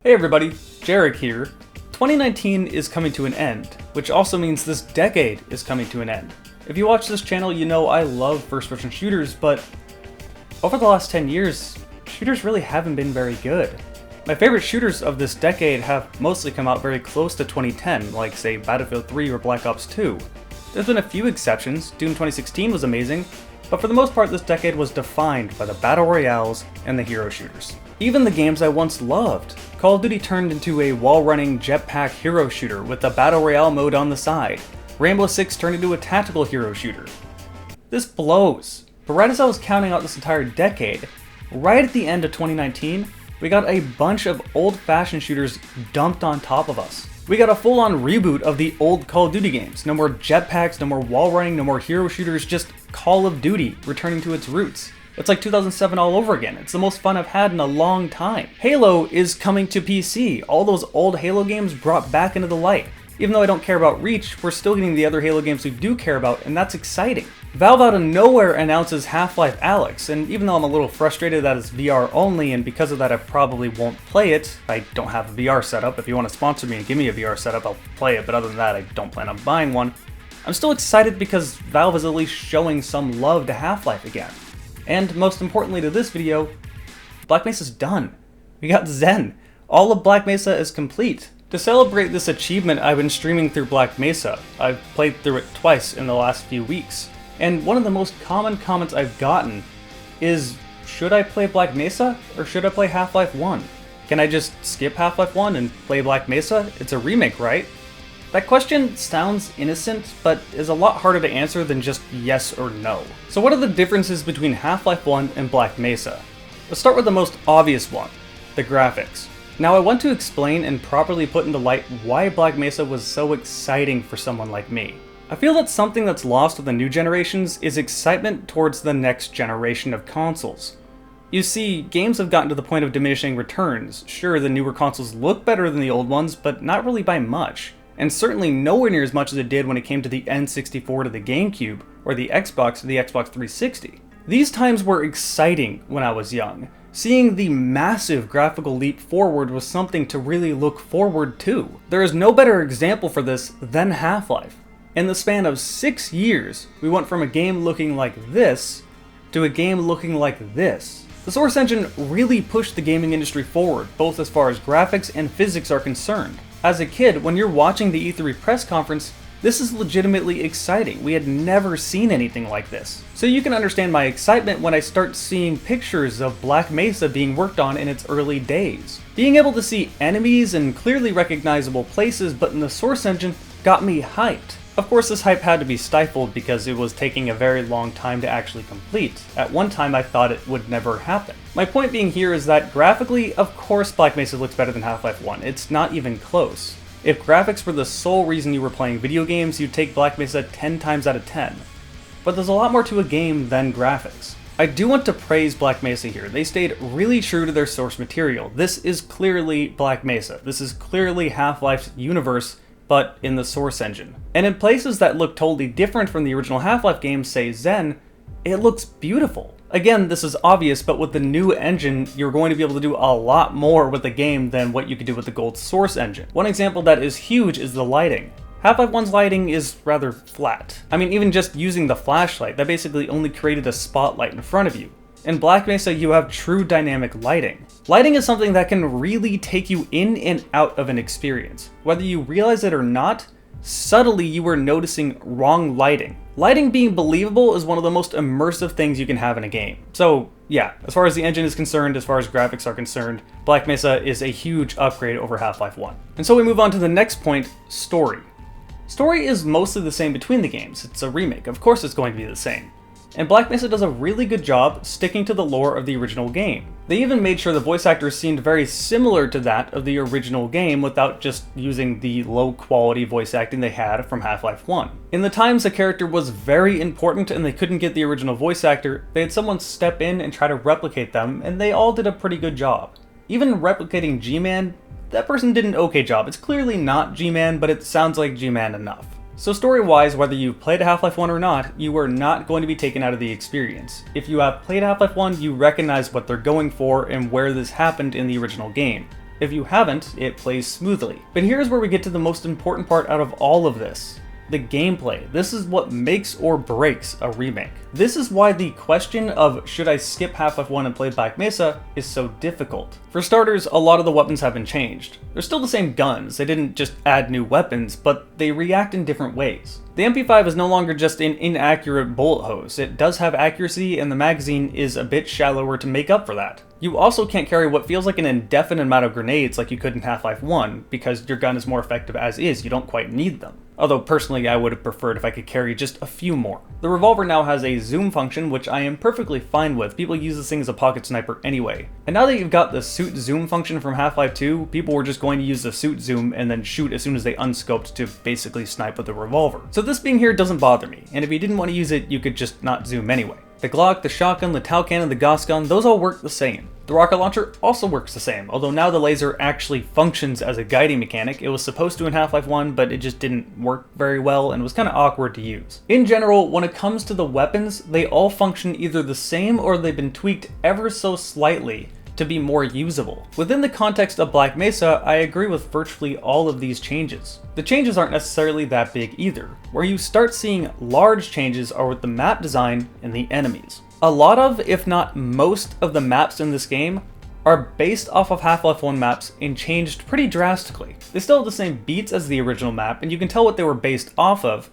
Hey everybody, Jarek here. 2019 is coming to an end, which also means this decade is coming to an end. If you watch this channel, you know I love first-person shooters, but over the last 10 years, shooters really haven't been very good. My favorite shooters of this decade have mostly come out very close to 2010, like say Battlefield 3 or Black Ops 2. There's been a few exceptions. Doom 2016 was amazing, but for the most part this decade was defined by the battle royales and the hero shooters. Even the games I once loved. Call of Duty turned into a wall-running jetpack hero shooter with a battle royale mode on the side. Rainbow Six turned into a tactical hero shooter. This blows. But right as I was counting out this entire decade, right at the end of 2019, we got a bunch of old-fashioned shooters dumped on top of us. We got a full-on reboot of the old Call of Duty games. No more jetpacks, no more wall running, no more hero shooters, just Call of Duty returning to its roots. It's like 2007 all over again. It's the most fun I've had in a long time. Halo is coming to PC. All those old Halo games brought back into the light. Even though I don't care about Reach, we're still getting the other Halo games we do care about, and that's exciting. Valve out of nowhere announces Half-Life Alyx, and even though I'm a little frustrated that it's VR only, and because of that I probably won't play it, I don't have a VR setup. If you want to sponsor me and give me a VR setup, I'll play it, but other than that I don't plan on buying one. I'm still excited because Valve is at least showing some love to Half-Life again. And most importantly to this video, Black Mesa's done. We got Zen. All of Black Mesa is complete. To celebrate this achievement, I've been streaming through Black Mesa. I've played through it twice in the last few weeks. And one of the most common comments I've gotten is, should I play Black Mesa or should I play Half-Life 1? Can I just skip Half-Life 1 and play Black Mesa? It's a remake, right? That question sounds innocent, but is a lot harder to answer than just yes or no. So what are the differences between Half-Life 1 and Black Mesa? Let's start with the most obvious one, the graphics. Now I want to explain and properly put into light why Black Mesa was so exciting for someone like me. I feel that something that's lost with the new generations is excitement towards the next generation of consoles. You see, games have gotten to the point of diminishing returns. Sure, the newer consoles look better than the old ones, but not really by much. And certainly nowhere near as much as it did when it came to the N64 to the GameCube, or the Xbox to the Xbox 360. These times were exciting when I was young. Seeing the massive graphical leap forward was something to really look forward to. There is no better example for this than Half-Life. In the span of 6 years, we went from a game looking like this to a game looking like this. The Source engine really pushed the gaming industry forward, both as far as graphics and physics are concerned. As a kid, when you're watching the E3 press conference, this is legitimately exciting. We had never seen anything like this. So you can understand my excitement when I start seeing pictures of Black Mesa being worked on in its early days. Being able to see enemies and clearly recognizable places but in the Source engine got me hyped. Of course, this hype had to be stifled because it was taking a very long time to actually complete. At one time I thought it would never happen. My point being here is that graphically, of course Black Mesa looks better than Half-Life 1. It's not even close. If graphics were the sole reason you were playing video games, you'd take Black Mesa 10 times out of 10. But there's a lot more to a game than graphics. I do want to praise Black Mesa here. They stayed really true to their source material. This is clearly Black Mesa. This is clearly Half-Life's universe, but in the Source engine. And in places that look totally different from the original Half-Life games, say Zen, it looks beautiful. Again, this is obvious, but with the new engine, you're going to be able to do a lot more with the game than what you could do with the gold Source engine. One example that is huge is the lighting. Half-Life 1's lighting is rather flat. I mean, even just using the flashlight, that basically only created a spotlight in front of you. In Black Mesa, you have true dynamic lighting. Lighting is something that can really take you in and out of an experience. Whether you realize it or not, subtly you are noticing wrong lighting. Lighting being believable is one of the most immersive things you can have in a game. So yeah, as far as the engine is concerned, as far as graphics are concerned, Black Mesa is a huge upgrade over Half-Life 1. And so we move on to the next point, story. Story is mostly the same between the games. It's a remake, of course it's going to be the same. And Black Mesa does a really good job sticking to the lore of the original game. They even made sure the voice actors seemed very similar to that of the original game without just using the low quality voice acting they had from Half-Life 1. In the times a character was very important and they couldn't get the original voice actor, they had someone step in and try to replicate them, and they all did a pretty good job. Even replicating G-Man, that person did an okay job. It's clearly not G-Man, but it sounds like G-Man enough. So story-wise, whether you've played Half-Life 1 or not, you are not going to be taken out of the experience. If you have played Half-Life 1, you recognize what they're going for and where this happened in the original game. If you haven't, it plays smoothly. But here's where we get to the most important part out of all of this. The gameplay. This is what makes or breaks a remake. This is why the question of should I skip Half-Life 1 and play Black Mesa is so difficult. For starters, a lot of the weapons have been changed. They're still the same guns, they didn't just add new weapons, but they react in different ways. The MP5 is no longer just an inaccurate bullet hose. It does have accuracy, and the magazine is a bit shallower to make up for that. You also can't carry what feels like an indefinite amount of grenades like you could in Half-Life 1, because your gun is more effective as is, you don't quite need them. Although personally I would have preferred if I could carry just a few more. The revolver now has a zoom function, which I am perfectly fine with. People use this thing as a pocket sniper anyway. And now that you've got the suit zoom function from Half-Life 2, people were just going to use the suit zoom and then shoot as soon as they unscoped to basically snipe with the revolver. So this being here doesn't bother me, and if you didn't want to use it, you could just not zoom anyway. The Glock, the shotgun, the Tau cannon, the Gauss gun, those all work the same. The rocket launcher also works the same, although now the laser actually functions as a guiding mechanic. It was supposed to in Half-Life 1, but it just didn't work very well and was kind of awkward to use. In general, when it comes to the weapons, they all function either the same or they've been tweaked ever so slightly to be more usable. Within the context of Black Mesa, I agree with virtually all of these changes. The changes aren't necessarily that big either. Where you start seeing large changes are with the map design and the enemies. A lot of, if not most, of the maps in this game are based off of Half-Life 1 maps and changed pretty drastically. They still have the same beats as the original map, and you can tell what they were based off of,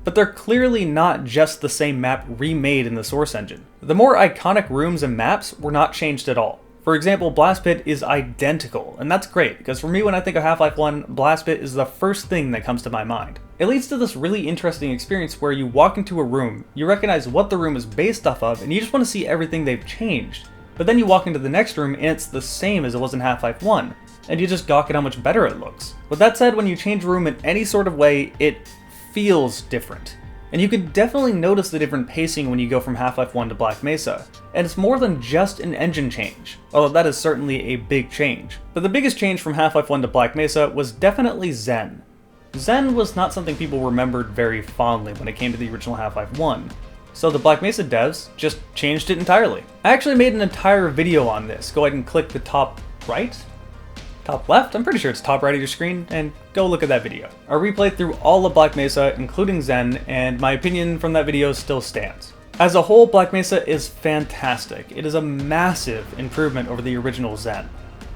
but they're clearly not just the same map remade in the source engine. The more iconic rooms and maps were not changed at all. For example, Blast Pit is identical, and that's great, because for me when I think of Half-Life 1, Blast Pit is the first thing that comes to my mind. It leads to this really interesting experience where you walk into a room, you recognize what the room is based off of, and you just want to see everything they've changed. But then you walk into the next room and it's the same as it was in Half-Life 1, and you just gawk at how much better it looks. With that said, when you change a room in any sort of way, it feels different. And you can definitely notice the different pacing when you go from Half-Life 1 to Black Mesa. And it's more than just an engine change, although that is certainly a big change. But the biggest change from Half-Life 1 to Black Mesa was definitely Zen. Zen was not something people remembered very fondly when it came to the original Half-Life 1. So the Black Mesa devs just changed it entirely. I actually made an entire video on this. Go ahead and click the top right? Top left? I'm pretty sure it's top right of your screen, and go look at that video. I replayed through all of Black Mesa, including Zen, and my opinion from that video still stands. As a whole, Black Mesa is fantastic. It is a massive improvement over the original Zen.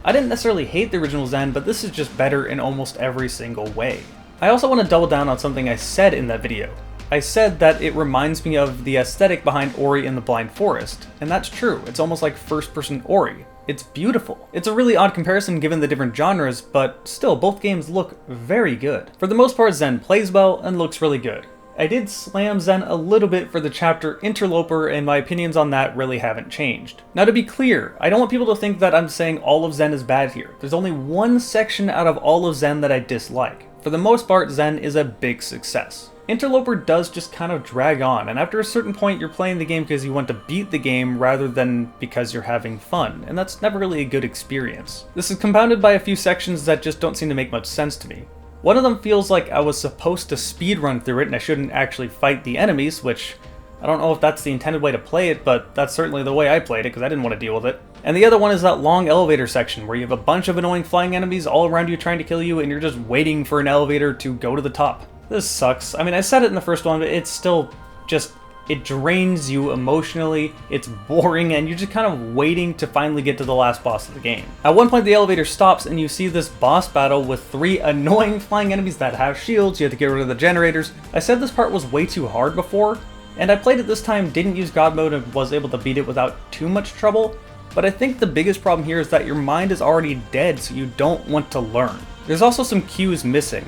I didn't necessarily hate the original Zen, but this is just better in almost every single way. I also want to double down on something I said in that video. I said that it reminds me of the aesthetic behind Ori and the Blind Forest, and that's true. It's almost like first-person Ori. It's beautiful. It's a really odd comparison given the different genres, but still, both games look very good. For the most part, Zen plays well and looks really good. I did slam Zen a little bit for the chapter Interloper, and my opinions on that really haven't changed. Now to be clear, I don't want people to think that I'm saying all of Zen is bad here. There's only one section out of all of Zen that I dislike. For the most part, Zen is a big success. Interloper does just kind of drag on, and after a certain point you're playing the game because you want to beat the game rather than because you're having fun, and that's never really a good experience. This is compounded by a few sections that just don't seem to make much sense to me. One of them feels like I was supposed to speedrun through it and I shouldn't actually fight the enemies, which I don't know if that's the intended way to play it, but that's certainly the way I played it because I didn't want to deal with it. And the other one is that long elevator section where you have a bunch of annoying flying enemies all around you trying to kill you and you're just waiting for an elevator to go to the top. This sucks. I mean, I said it in the first one, but it's still just, it drains you emotionally, it's boring, and you're just kind of waiting to finally get to the last boss of the game. At one point the elevator stops and you see this boss battle with 3 annoying flying enemies that have shields, you have to get rid of the generators. I said this part was way too hard before, and I played it this time, didn't use God mode, and was able to beat it without too much trouble, but I think the biggest problem here is that your mind is already dead, so you don't want to learn. There's also some cues missing.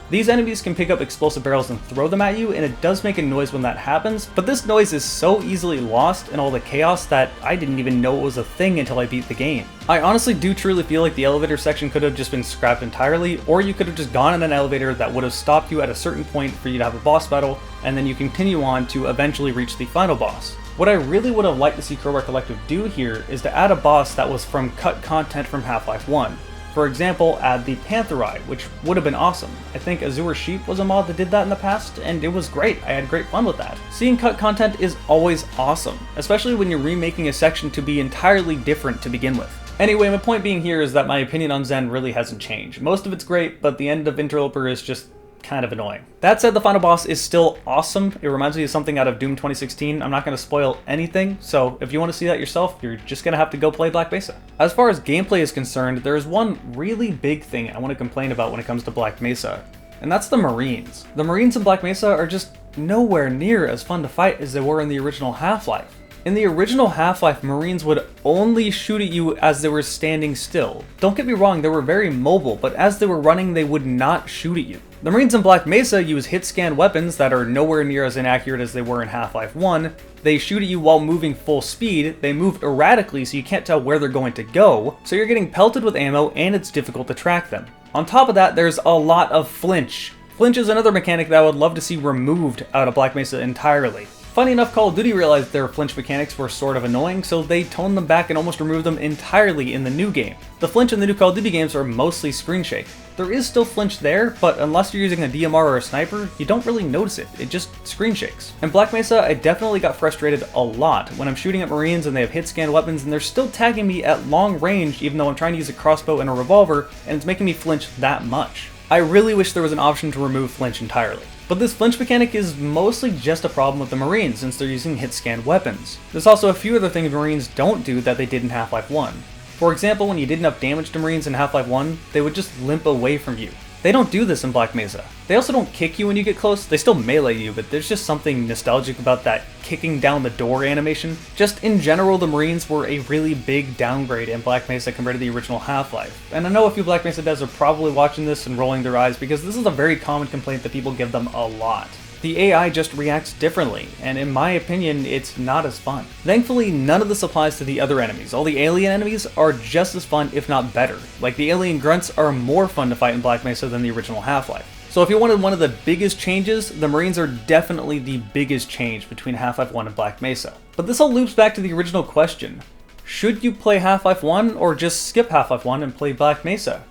These enemies can pick up explosive barrels and throw them at you, and it does make a noise when that happens, but this noise is so easily lost in all the chaos that I didn't even know it was a thing until I beat the game. I honestly do truly feel like the elevator section could have just been scrapped entirely, or you could have just gone in an elevator that would have stopped you at a certain point for you to have a boss battle, and then you continue on to eventually reach the final boss. What I really would have liked to see Crowbar Collective do here is to add a boss that was from cut content from Half-Life 1. For example, add the Panther Eye, which would have been awesome. I think Azure Sheep was a mod that did that in the past, and it was great. I had great fun with that. Seeing cut content is always awesome, especially when you're remaking a section to be entirely different to begin with. Anyway, my point being here is that my opinion on Zen really hasn't changed. Most of it's great, but the end of Interloper is just kind of annoying. That said, the final boss is still awesome. It reminds me of something out of Doom 2016. I'm not going to spoil anything, so if you want to see that yourself, you're just going to have to go play Black Mesa. As far as gameplay is concerned, there is one really big thing I want to complain about when it comes to Black Mesa, and that's the Marines. The Marines in Black Mesa are just nowhere near as fun to fight as they were in the original Half-Life. In the original Half-Life, Marines would only shoot at you as they were standing still. Don't get me wrong, they were very mobile, but as they were running, they would not shoot at you. The Marines in Black Mesa use hit-scan weapons that are nowhere near as inaccurate as they were in Half-Life 1. They shoot at you while moving full speed, they move erratically so you can't tell where they're going to go, so you're getting pelted with ammo and it's difficult to track them. On top of that, there's a lot of flinch. Flinch is another mechanic that I would love to see removed out of Black Mesa entirely. Funny enough, Call of Duty realized their flinch mechanics were sort of annoying, so they toned them back and almost removed them entirely in the new game. The flinch in the new Call of Duty games are mostly screen shake. There is still flinch there, but unless you're using a DMR or a sniper, you don't really notice it, it just screen shakes. In Black Mesa, I definitely got frustrated a lot when I'm shooting at Marines and they have hit scan weapons and they're still tagging me at long range even though I'm trying to use a crossbow and a revolver, and it's making me flinch that much. I really wish there was an option to remove flinch entirely. But this flinch mechanic is mostly just a problem with the Marines since they're using hit-scan weapons. There's also a few other things Marines don't do that they did in Half-Life 1. For example, when you did enough damage to Marines in Half-Life 1, they would just limp away from you. They don't do this in Black Mesa. They also don't kick you when you get close, they still melee you, but there's just something nostalgic about that kicking down the door animation. Just in general, the Marines were a really big downgrade in Black Mesa compared to the original Half-Life. And I know a few Black Mesa devs are probably watching this and rolling their eyes because this is a very common complaint that people give them a lot. The AI just reacts differently, and in my opinion, it's not as fun. Thankfully, none of this applies to the other enemies. All the alien enemies are just as fun, if not better. Like, the alien grunts are more fun to fight in Black Mesa than the original Half-Life. So if you wanted one of the biggest changes, the Marines are definitely the biggest change between Half-Life 1 and Black Mesa. But this all loops back to the original question. Should you play Half-Life 1 or just skip Half-Life 1 and play Black Mesa?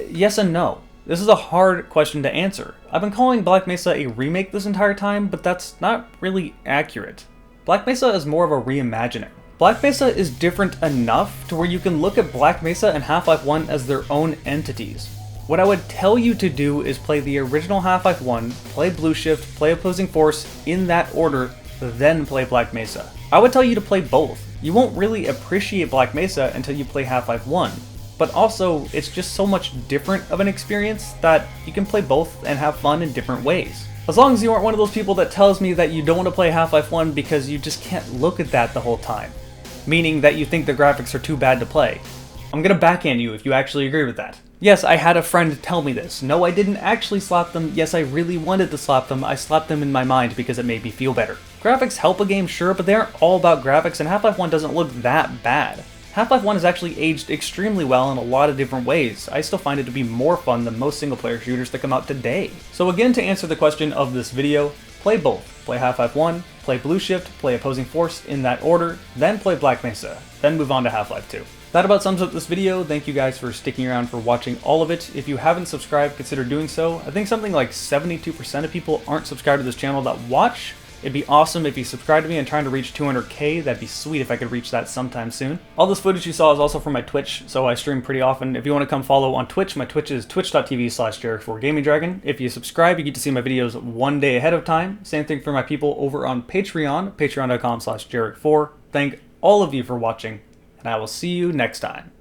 Yes and no. This is a hard question to answer. I've been calling Black Mesa a remake this entire time, but that's not really accurate. Black Mesa is more of a reimagining. Black Mesa is different enough to where you can look at Black Mesa and Half-Life 1 as their own entities. What I would tell you to do is play the original Half-Life 1, play Blue Shift, play Opposing Force in that order, then play Black Mesa. I would tell you to play both. You won't really appreciate Black Mesa until you play Half-Life 1. But also, it's just so much different of an experience that you can play both and have fun in different ways. As long as you aren't one of those people that tells me that you don't want to play Half-Life 1 because you just can't look at that the whole time. Meaning that you think the graphics are too bad to play. I'm gonna backhand you if you actually agree with that. Yes, I had a friend tell me this. No, I didn't actually slap them. Yes, I really wanted to slap them. I slapped them in my mind because it made me feel better. Graphics help a game, sure, but they aren't all about graphics, and Half-Life 1 doesn't look that bad. Half-Life 1 has actually aged extremely well in a lot of different ways. I still find it to be more fun than most single-player shooters that come out today. So again, to answer the question of this video, play both. Play Half-Life 1, play Blue Shift, play Opposing Force in that order, then play Black Mesa, then move on to Half-Life 2. That about sums up this video. Thank you guys for sticking around for watching all of it. If you haven't subscribed, consider doing so. I think something like 72% of people aren't subscribed to this channel that watch. It'd be awesome if you subscribed to me. I'm trying to reach 200k. That'd be sweet if I could reach that sometime soon. All this footage you saw is also from my Twitch, so I stream pretty often. If you want to come follow on Twitch, my Twitch is twitch.tv/Jarek4GamingDragon. If you subscribe, you get to see my videos one day ahead of time. Same thing for my people over on Patreon, patreon.com/Jarek4. Thank all of you for watching, and I will see you next time.